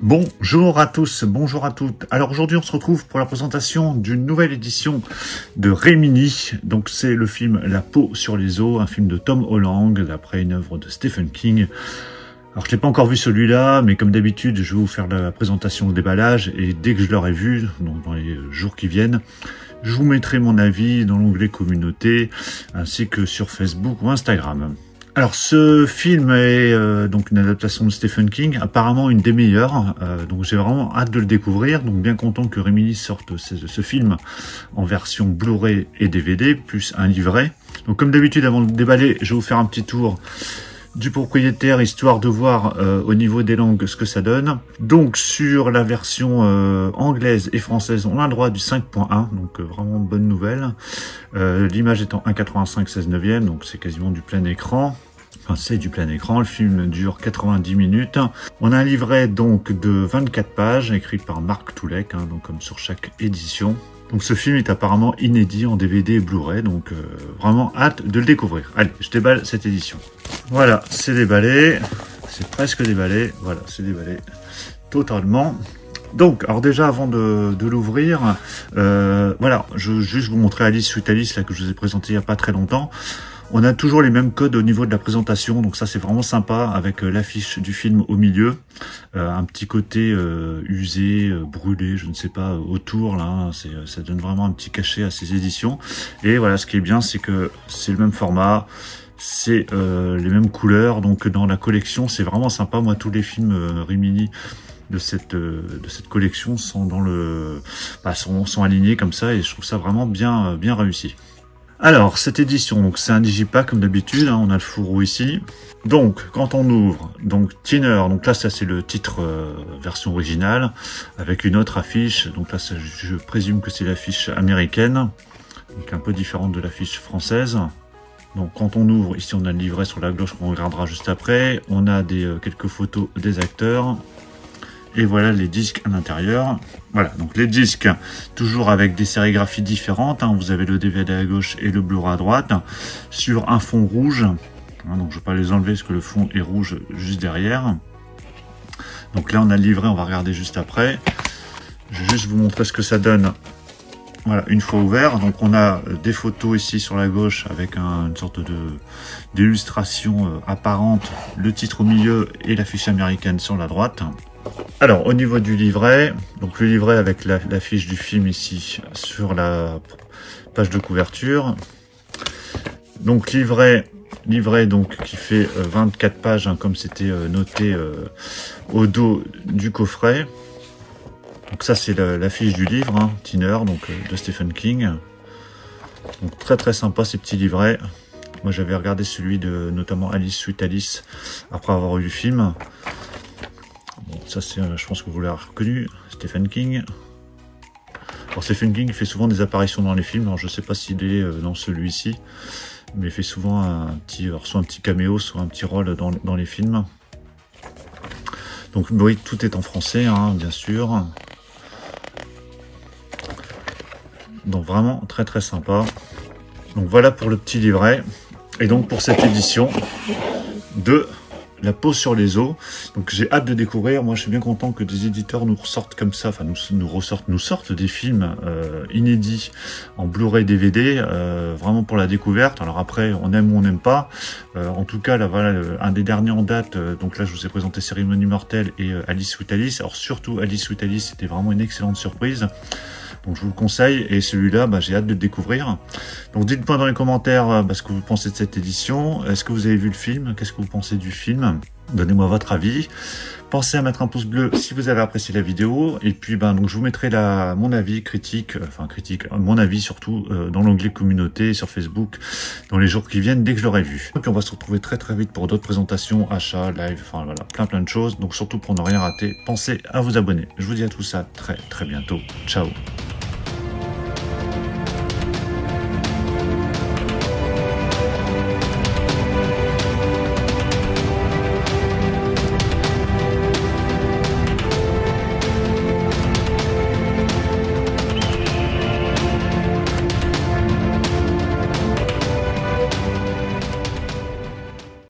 Bonjour à tous, bonjour à toutes. Alors aujourd'hui on se retrouve pour la présentation d'une nouvelle édition de Rimini. Donc c'est le film La peau sur les os, un film de Tom Holland d'après une œuvre de Stephen King. Alors je n'ai pas encore vu celui-là, mais comme d'habitude je vais vous faire la présentation au déballage et dès que je l'aurai vu, donc dans les jours qui viennent, je vous mettrai mon avis dans l'onglet communauté ainsi que sur Facebook ou Instagram. Alors ce film est donc une adaptation de Stephen King, apparemment une des meilleures, donc j'ai vraiment hâte de le découvrir, donc bien content que Rimini sorte ce film en version Blu-ray et DVD, plus un livret. Donc comme d'habitude avant de déballer, je vais vous faire un petit tour du propriétaire, histoire de voir au niveau des langues ce que ça donne. Donc sur la version anglaise et française, on a le droit du 5.1, donc vraiment bonne nouvelle. L'image étant 1,85 16/9, donc c'est quasiment du plein écran. Enfin, c'est du plein écran, le film dure 90 minutes. On a un livret donc de 24 pages, écrit par Mark Toulek, donc comme sur chaque édition. Donc ce film est apparemment inédit en DVD et Blu-ray, donc vraiment hâte de le découvrir. Allez, je déballe cette édition. Voilà, c'est déballé, c'est presque déballé, voilà, c'est déballé totalement. Donc, alors déjà avant de l'ouvrir, voilà, je veux juste vous montrer Alice Sweet Alice, là, que je vous ai présenté il n'y a pas très longtemps. On a toujours les mêmes codes au niveau de la présentation, donc ça c'est vraiment sympa, avec l'affiche du film au milieu, un petit côté usé, brûlé, je ne sais pas, autour, là, ça donne vraiment un petit cachet à ces éditions. Et voilà, ce qui est bien, c'est que c'est le même format, c'est les mêmes couleurs, donc dans la collection, c'est vraiment sympa. Moi, tous les films Rimini de cette collection sont dans sont alignés comme ça, et je trouve ça vraiment bien réussi. Alors, cette édition, c'est un digipack comme d'habitude, on a le fourreau ici. Donc, quand on ouvre, donc Thinner, donc là, ça c'est le titre version originale, avec une autre affiche. Donc là, je présume que c'est l'affiche américaine, donc un peu différente de l'affiche française. Donc quand on ouvre, ici on a le livret sur la gauche qu'on regardera juste après. On a quelques photos des acteurs. Et voilà les disques à l'intérieur. Voilà, donc les disques, toujours avec des sérigraphies différentes. Vous avez le DVD à gauche et le Blu-ray à droite, sur un fond rouge. Donc je ne vais pas les enlever parce que le fond est rouge juste derrière. Donc là on a le livret, on va regarder juste après. Je vais juste vous montrer ce que ça donne. Voilà, une fois ouvert. Donc on a des photos ici sur la gauche avec une sorte d'illustration apparente, le titre au milieu et l'affiche américaine sur la droite. Alors au niveau du livret, donc le livret avec l'affiche du film ici sur la page de couverture. Donc livret donc qui fait 24 pages, comme c'était noté au dos du coffret. Donc ça c'est l'affiche du livre, Thinner, donc de Stephen King. Donc très sympa ces petits livrets. Moi j'avais regardé celui de notamment Alice Sweet Alice après avoir vu le film. Bon, ça c'est, je pense que vous l'avez reconnu, Stephen King. Alors Stephen King fait souvent des apparitions dans les films. Alors je sais pas s'il est dans celui-ci, mais il fait souvent soit un petit caméo, soit un petit rôle dans les films. Donc oui, tout est en français, bien sûr. Donc vraiment très sympa. Donc voilà pour le petit livret. Et donc pour cette édition de La peau sur les os. Donc j'ai hâte de découvrir. Moi je suis bien content que des éditeurs nous ressortent comme ça, enfin nous sortent des films inédits en Blu-ray DVD, vraiment pour la découverte. Alors après on aime ou on n'aime pas. En tout cas là voilà un des derniers en date. Donc là je vous ai présenté Cérémonie mortelle et Alice Sweet Alice. Alors surtout Alice Sweet Alice, c'était vraiment une excellente surprise. Donc je vous le conseille, et celui-là, j'ai hâte de le découvrir. Donc dites-moi dans les commentaires ce que vous pensez de cette édition. Est-ce que vous avez vu le film? Qu'est-ce que vous pensez du film? Donnez-moi votre avis. Pensez à mettre un pouce bleu si vous avez apprécié la vidéo. Et puis donc je vous mettrai mon avis mon avis surtout dans l'onglet communauté sur Facebook dans les jours qui viennent dès que je l'aurai vu. Et puis on va se retrouver très vite pour d'autres présentations, achats, live, enfin voilà, plein de choses. Donc surtout pour ne rien rater, pensez à vous abonner. Je vous dis à tout ça très bientôt. Ciao.